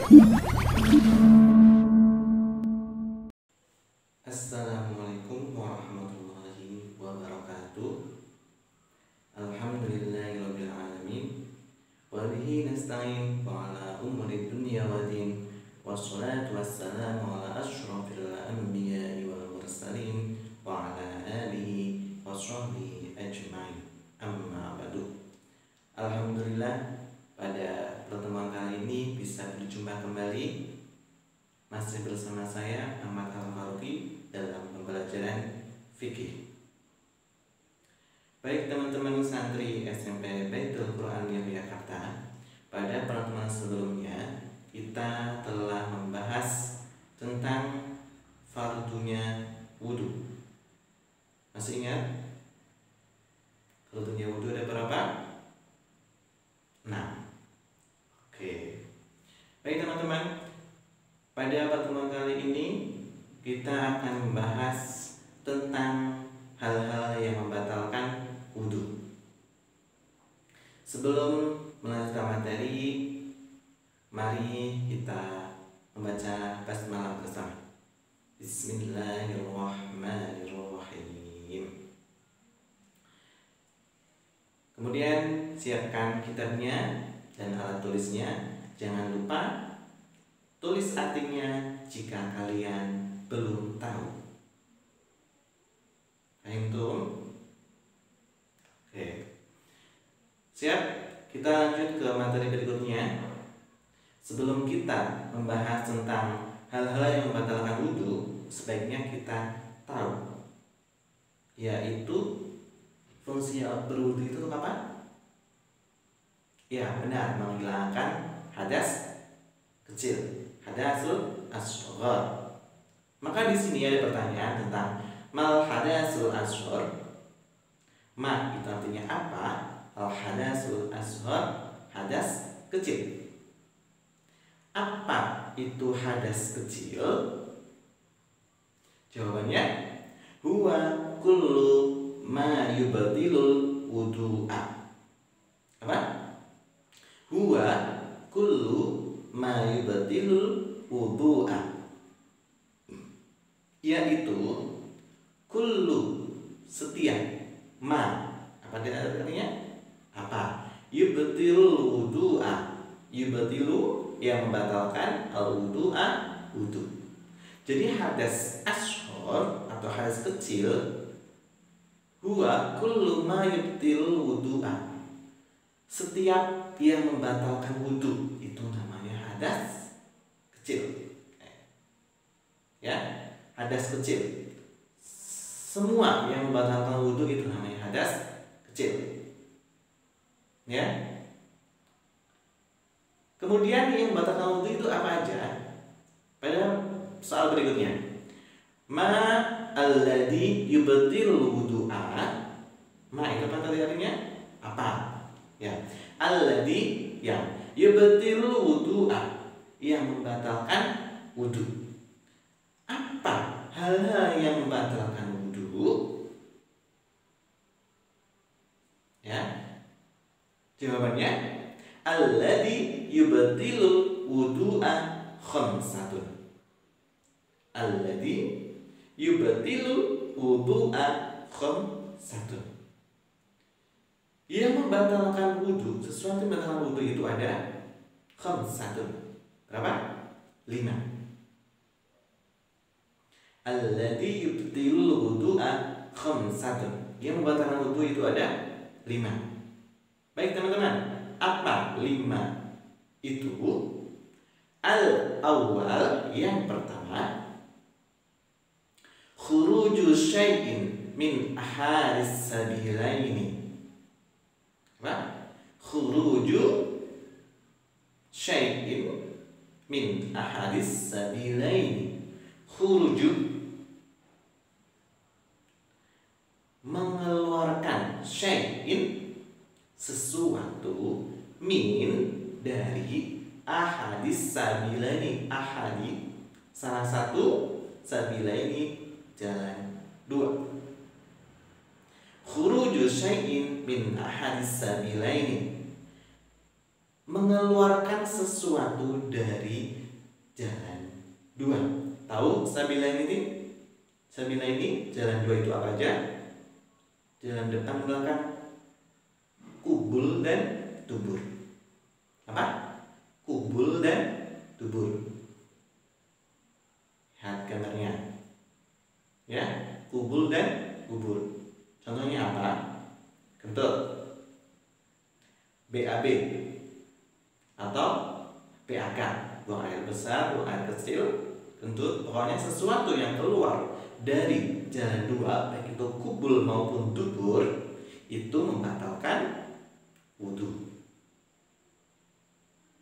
Assalamualaikum warahmatullahi wabarakatuh. Alhamdulillahirabbil alamin. Wa bihi nasta'in wa ala umuri dunya waddin. Wassalatu wassalamu ala asyrafil anbiya'i wal mursalin wa ala alihi washabbihi ajmain. Amma ba'du. Alhamdulillah, pada pertemuan kali ini bisa berjumpa kembali masih bersama saya Ahmad Al-Faruqi dalam pembelajaran fikih. Baik teman-teman santri SMP Baitul Quran Yogyakarta, pada pertemuan sebelumnya kita telah membahas tentang fardunya wudu. Masih ingat? Fardunya wudu ada berapa? 6. Oke. Baik teman-teman, pada pertemuan kali ini kita akan membahas tentang hal-hal yang membatalkan wudu. Sebelum melanjutkan materi, mari kita membaca basmalah bersama. Bismillahirrahmanirrahim. Kemudian siapkan kitabnya dan alat tulisnya. Jangan lupa tulis artinya jika kalian belum tahu. Paham tuh? Oke. Siap? Kita lanjut ke materi berikutnya. Sebelum kita membahas tentang hal-hal yang membatalkan wudu, sebaiknya kita tahu, yaitu fungsi berwudu itu untuk apa? Ya, benar, menghilangkan hadas kecil, hadasul asghar. Maka di sini ada pertanyaan tentang mal hadasul asghar. Ma itu artinya apa? Al hadasul asghar, hadas kecil. Apa itu hadas kecil? Jawabannya huwa kullu ma yubtilul wudu'a. Apa? Huwa kullu ma yubtilul wudu'a, yaitu kullu setiap ma, apa dia artinya? Apa? Yubtilul wudu'a. Yubtilu yang membatalkan, al wudu'a wudu. Jadi hadas ashor atau hadas kecil, huwa kullu ma yubtilul wudu'a, setiap yang membatalkan wudu itu namanya hadas kecil. Ya, hadas kecil. Semua yang membatalkan wudu itu namanya hadas kecil. Ya. Kemudian yang membatalkan wudu itu apa aja? Pada soal berikutnya. Ma alladhi yubtilul wudu'a. Ma itu apa tadi artinya? Apa? Ya, alladhi yang yubtilul wudu'a, yang membatalkan wudu. Apa hal-hal yang membatalkan wudu? Ya, jawabannya alladhi yubtilul wudu'a khamsatun. Alladhi yubtilul wudu'a khamsatun. Yang membatalkan wudu, sesuatu yang membatalkan wudu itu ada khamsatun. Berapa? 5. Alladhi yubtilul wudu'a khamsatun. Yang membatalkan wudu itu ada 5. Baik teman-teman, apa 5 itu? Al-awwal, yang pertama, khuruju syai'in min ahadis sabilaini. Apa? Khuruju syai'in min ahadis sabilaini. Khuruju, mengeluarkan, syai'in sesuatu, min dari, ahadis sabilaini, ahadi salah satu, sabilaini jalan 2. Khuruju syai'in min ahadis sabilaini, mengeluarkan sesuatu dari jalan dua. Tahu Sabilain ini? Sabilain ini jalan dua itu apa aja? Jalan depan belakang, kubul dan dubur. Apa? Kubul dan dubur. Lihat gambarnya. Ya, kubul dan dubur. Contohnya apa? Kentut, BAB atau PAK, buang air besar, buang air kecil, kentut. Pokoknya sesuatu yang keluar dari jalan dua, baik itu kubul maupun dubur, itu membatalkan wudhu.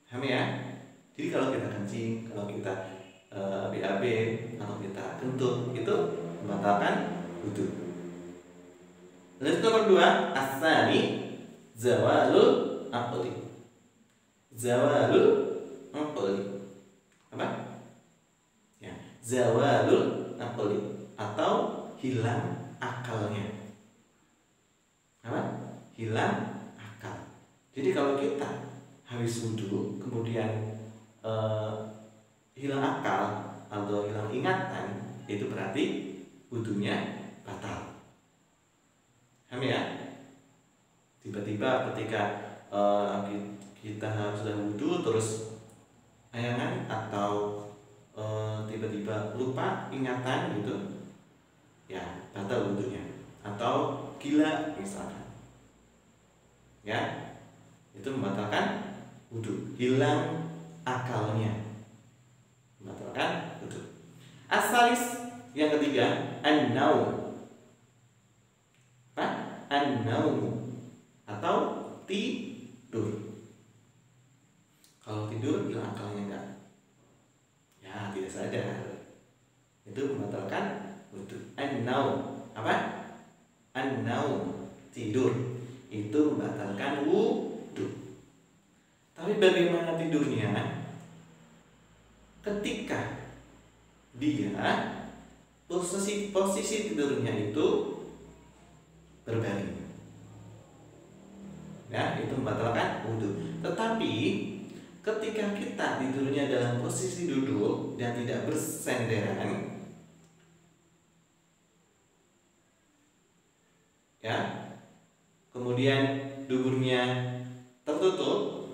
Paham ya? Jadi kalau kita kencing, kalau kita BAB atau kita kentut, itu membatalkan wudhu. Lalu nomor dua, asani zawalul aqli. Zawalul aqli. Apa? Ya, zawalul aqli atau hilang akalnya. Apa? Hilang akal. Jadi kalau kita habis wudhu kemudian hilang akal atau hilang ingatan, itu berarti wudhunya batal. Paham ya? Tiba-tiba ketika kita sudah wudhu terus ayangan atau tiba-tiba lupa ingatan gitu, ya batal wudhunya. Atau gila misalkan, ya itu membatalkan wudhu, hilang akalnya, membatalkan wudhu. Asalis yang ketiga, an-naum. An-naum atau tidur. Kalau tidur hilang akalnya enggak? Ya, tidak sadar. Itu membatalkan wudhu. An-naum apa? An-naum, tidur. Itu membatalkan wudhu. Tapi bagaimana tidurnya? Ketika dia posisi tidurnya itu berbaring, ya itu membatalkan wudhu. Tetapi ketika kita tidurnya dalam posisi duduk dan tidak bersenderan, ya kemudian duburnya tertutup,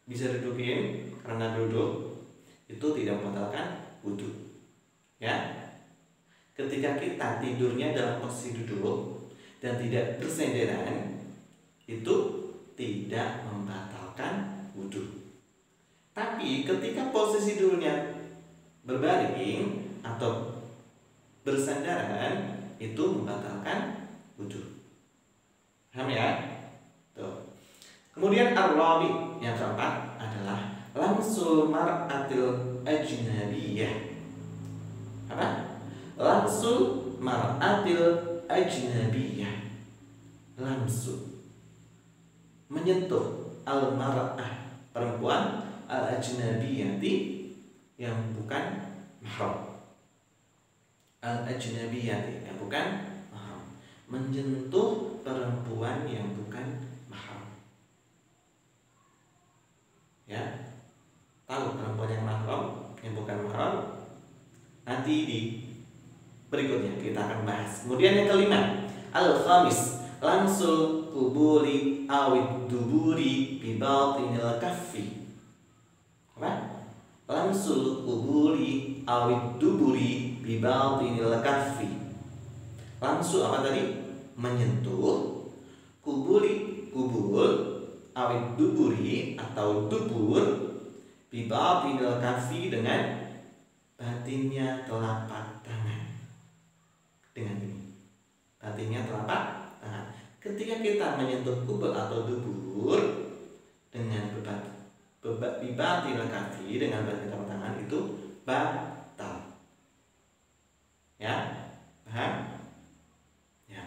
bisa dudukin karena duduk, itu tidak membatalkan wudhu. Ya, ketika kita tidurnya dalam posisi duduk dan tidak bersenderan, itu tidak membatalkan wudhu. Tapi ketika posisi tidurnya berbaring atau bersandaran, itu membatalkan wudhu. Paham ya? Tuh. Kemudian ar-rabi yang keempat adalah lamsul mar'atil ajnabiyah. Apa? Lamsul mar'atil ajnabiyah. Lamsul, menyentuh al-mar'ah, perempuan, al-ajnabiyati, yang bukan mahram. Al-ajnabiyati, yang bukan mahram. Menyentuh perempuan yang bukan mahram. Ya, tahu perempuan yang mahram, yang bukan mahram? Nanti di berikutnya kita akan bahas. Kemudian yang kelima, al-khamis, lamsul kubuli awid duburi bi batinil kaffi. Apa? Lamsul kubuli awid duburi bi batinil kaffi. Lamsul apa tadi? Menyentuh, kubuli kubul, awid duburi atau dubur, bi batinil kaffi dengan batinnya telapak tangan. Dengan ini, batinnya telapak tangan. Ketika kita menyentuh kubul atau dubur dengan bibatil kaki, dengan batin telapak tangan, itu batal. Ya, paham? Ya.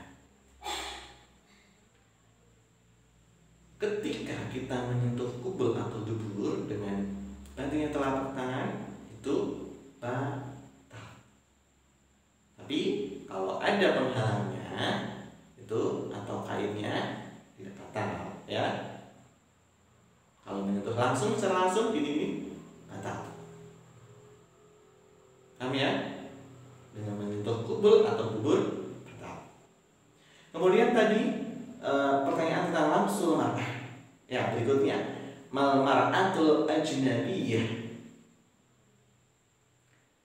Ketika kita menyentuh kubul atau dubur dengan batinnya telapak tangan, itu batal. Tapi kalau ada penghalangnya itu atau kainnya, tidak batal, ya. langsung secara langsung ini batal. Paham ya? Dengan menyentuh kubur atau dubur batal. Kemudian tadi pertanyaan tentang lamsul mar'ah. Ya, berikutnya mal mar'atul ajnabiyah.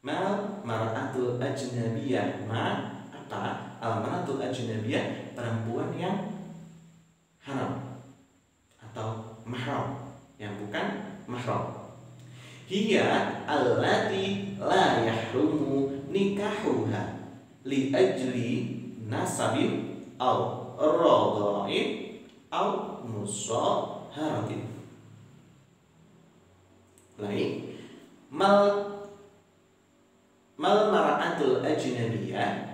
Mal mar'atul ajnabiyah. Apa? Al mar'atul ajnabiyah, perempuan yang haram atau mahram, yang bukan mahram. Hiya allati la yahrumu nikahuha li ajli nasabin aw radha'in aw musaharatin. Lain mal mar'atul ajnabiyah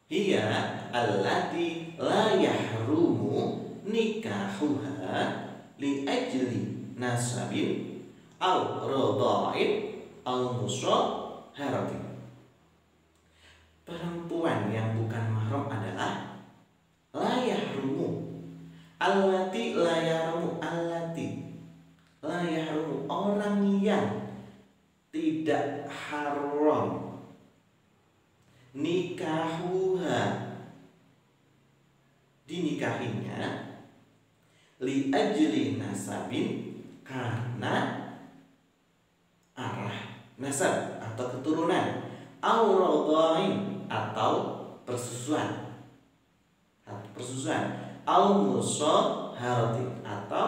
hiya allati la yahrumu nikahuha li ajli nasabin aw radha'in aw musaharatin. Perempuan yang bukan mahram adalah la yahrumu. Allati la yahrumu, allati la yahrumu, orang yang tidak haram nikahuha, dinikahinya, li ajli nasabin, karena arah nasab atau keturunan, au radhain atau persusuan, au musaharatin atau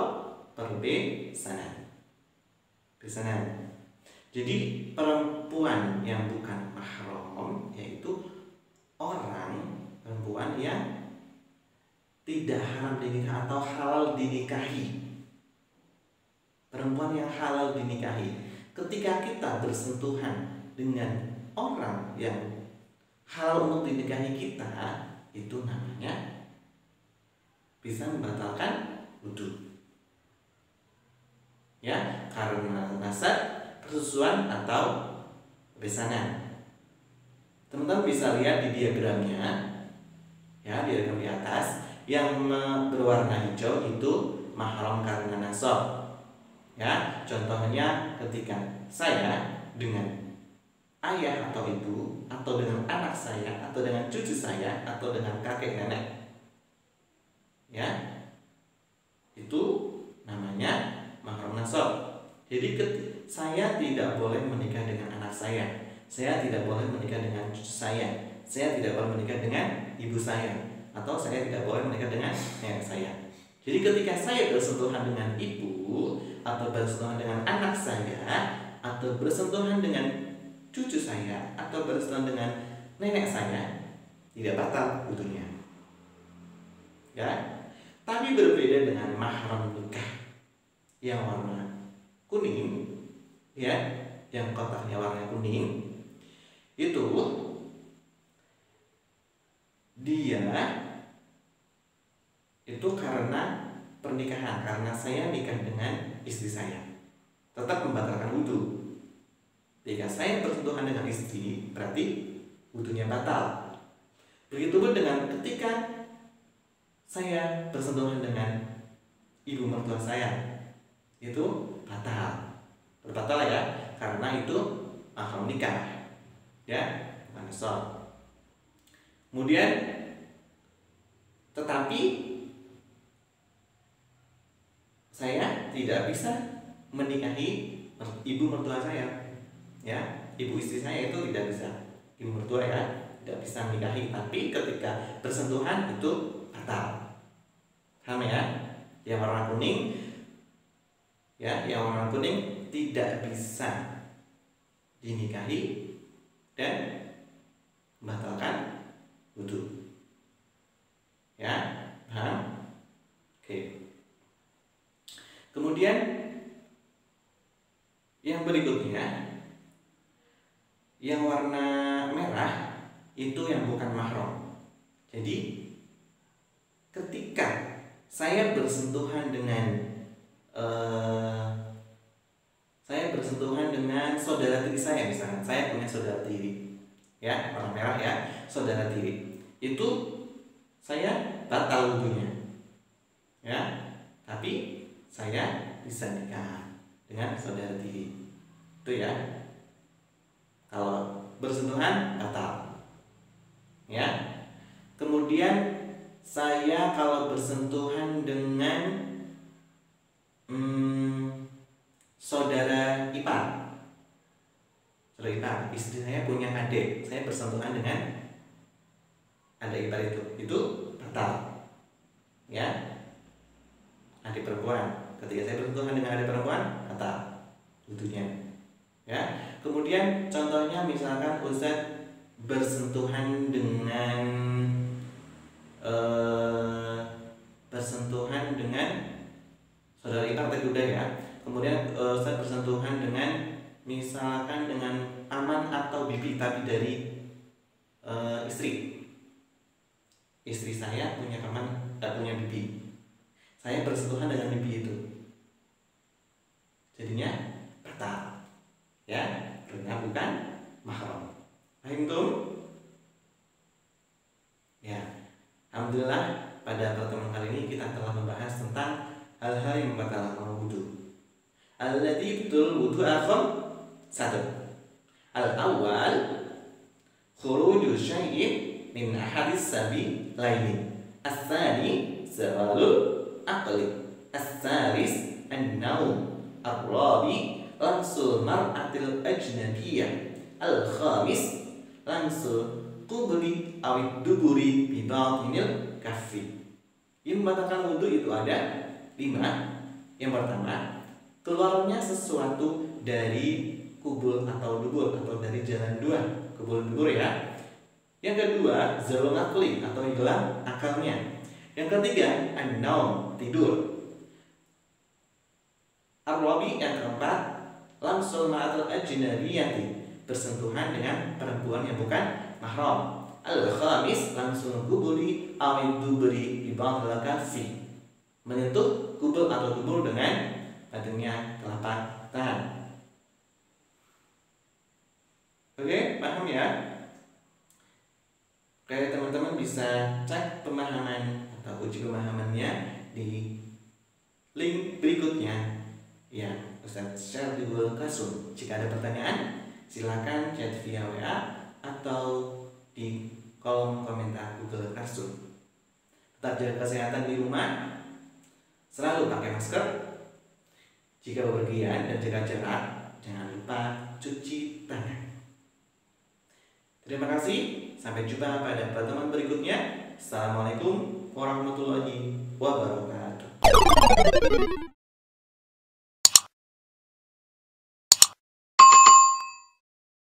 perbesanan. Jadi perempuan yang bukan mahram yaitu perempuan yang tidak haram dinikah atau halal dinikahi. Perempuan yang halal dinikahi. Ketika kita bersentuhan dengan orang yang halal untuk dinikahi kita, itu namanya bisa membatalkan wudu. Ya, karena nasab, persusuan atau besanan. Teman-teman bisa lihat di diagramnya, ya, diagram di atas yang berwarna hijau itu mahram karena nasab. Ya, contohnya ketika saya dengan ayah atau ibu, atau dengan anak saya, atau dengan cucu saya, atau dengan kakek nenek, ya, itu namanya mahram nasab. Jadi saya tidak boleh menikah dengan anak saya tidak boleh menikah dengan cucu saya tidak boleh menikah dengan ibu saya, atau saya tidak boleh menikah dengan nenek saya. Jadi ketika saya bersentuhan dengan ibu, atau bersentuhan dengan anak saya, atau bersentuhan dengan cucu saya, atau bersentuhan dengan nenek saya, tidak batal wudunya. Ya, tapi berbeda dengan mahram nikah yang warna kuning, ya, yang kotaknya warna kuning, itu dia itu karena pernikahan, karena saya nikah dengan istri saya, tetap membatalkan wudu. Jika saya bersentuhan dengan istri, berarti wudunya batal. Begitupun dengan ketika saya bersentuhan dengan ibu mertua saya, itu batal ya, karena itu mahram nikah, ya, bukan nasab. Kemudian tetapi saya tidak bisa menikahi ibu mertua saya, ya, ibu istri saya itu tidak bisa, ibu mertua ya, tidak bisa menikahi. Tapi ketika bersentuhan itu batal. Paham ya? Yang warna kuning, ya, yang warna kuning tidak bisa dinikahi dan membatalkan wudu. Ya, paham? Oke. Kemudian yang berikutnya, yang warna merah itu yang bukan mahram. Jadi ketika saya bersentuhan dengan saudara tiri saya, misalnya saya punya saudara tiri, ya, warna merah ya, saudara tiri, itu saya batal wudunya, ya, tapi saya saya bisa nikah dengan saudara tiri. Itu ya. Kalau bersentuhan batal. Ya. Kemudian saya kalau bersentuhan dengan saudara ipar, istri saya punya adik, saya bersentuhan dengan adik ipar itu batal. Ya, adik perempuan, ketika saya bersentuhan dengan adik perempuan batal wudunya. Ya, kemudian contohnya misalkan Ustadz bersentuhan dengan saudara ipar tadi udah ya. Kemudian Ustadz bersentuhan dengan misalkan dengan aman atau bibi tapi dari istri saya punya paman, punya bibi. Saya bersentuhan dengan bibi itu, jadinya batal. Ya, karena bukan mahram. Paham tuh? Ya, alhamdulillah pada pertemuan kali ini kita telah membahas tentang hal-hal yang membatalkan wudu. Alladzi yubtul wudu akham. 1. Al-awwal khuruju syai'in min ahadis sabi laini. As-tsani zawalul aqli. As-tsalis an-naum. Ar-rabi lamsul mar'atil ajnabiyyah. Al-khamis lamsul qubli awid duburi bi batinil kaffi. Yang membatalkan wudu itu ada 5. Yang pertama, keluarnya sesuatu dari kubul atau dubur atau dari jalan 2, kubul dubur ya. Yang kedua, zalul aqli atau hilang akalnya. Yang ketiga, an-naum, tidur. Ar-rabi, yang keempat, lamsul ma'atul ajnabiyati, bersentuhan dengan perempuan yang bukan mahram. Al-khamis, lamsul kubuli awid dubri bi batil kaffi, menyentuh kubul atau dubur dengan badannya telapak tangan. Oke, paham ya? Oke, teman-teman bisa cek pemahaman atau uji pemahamannya di link berikutnya yang Ustadz share di Google Classroom. Jika ada pertanyaan, silakan chat via WA atau di kolom komentar Google Classroom. Tetap jaga kesehatan di rumah, selalu pakai masker. Jika bepergian dan jaga jarak, jangan lupa cuci tangan. Terima kasih, sampai jumpa pada pertemuan berikutnya. Assalamualaikum warahmatullahi wabarakatuh.